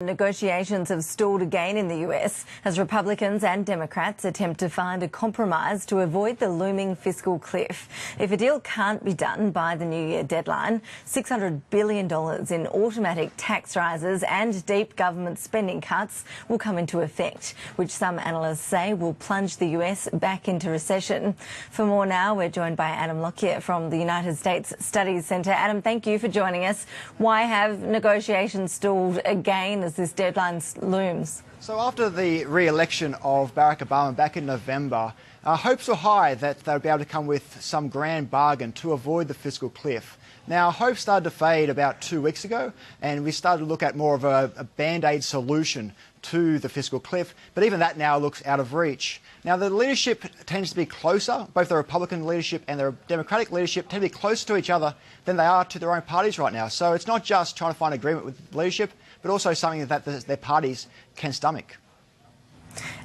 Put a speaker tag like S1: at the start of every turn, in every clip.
S1: Negotiations have stalled again in the US as Republicans and Democrats attempt to find a compromise to avoid the looming fiscal cliff. If a deal can't be done by the New Year deadline, $600 billion in automatic tax rises and deep government spending cuts will come into effect, which some analysts say will plunge the US back into recession. For more now, we're joined by Adam Lockyer from the United States Studies Centre. Adam, thank you for joining us. Why have negotiations stalled again as this deadline looms?
S2: So after the re-election of Barack Obama back in November, hopes were high that they would be able to come with some grand bargain to avoid the fiscal cliff. Now, hope started to fade about 2 weeks ago, and we started to look at more of a band-aid solution to the fiscal cliff, but even that now looks out of reach. Now, the leadership tends to be closer, both the Republican leadership and the Democratic leadership tend to be closer to each other than they are to their own parties right now. So it's not just trying to find agreement with leadership, but also something that their parties can stomach.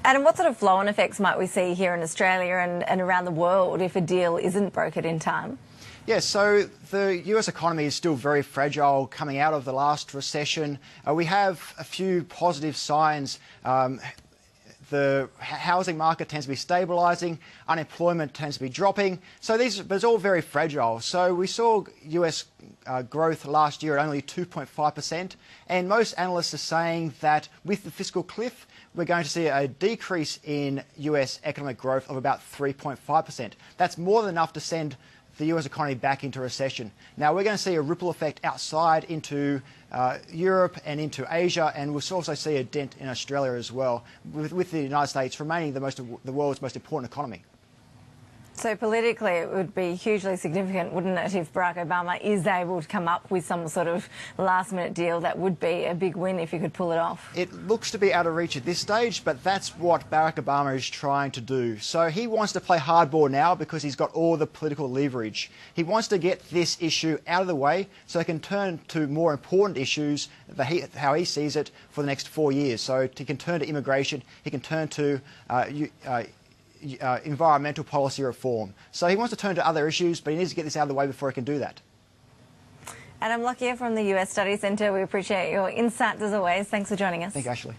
S1: Adam, what sort of flow-on effects might we see here in Australia and around the world if a deal isn't brokered in time?
S2: Yes, so the US economy is still very fragile coming out of the last recession. We have a few positive signs. The housing market tends to be stabilising, unemployment tends to be dropping, but it's all very fragile. So we saw US growth last year at only 2.5%, and most analysts are saying that with the fiscal cliff, we're going to see a decrease in US economic growth of about 3.5%. That's more than enough to send the US economy back into recession. Now, we're going to see a ripple effect outside into Europe and into Asia, and we'll also see a dent in Australia as well, with the United States remaining the world's most important economy.
S1: So politically it would be hugely significant, wouldn't it, if Barack Obama is able to come up with some sort of last-minute deal? That would be a big win if he could pull it off. It
S2: looks to be out of reach at this stage, but that's what Barack Obama is trying to do. So he wants to play hardball now because he's got all the political leverage. He wants to get this issue out of the way so he can turn to more important issues, how he sees it, for the next 4 years. So he can turn to immigration, he can turn to environmental policy reform. So he wants to turn to other issues, but he needs to get this out of the way before he can do that.
S1: Adam Lockyer from the US Studies Centre, we appreciate your insights as always. Thanks for joining us.
S2: Thank you, Ashley.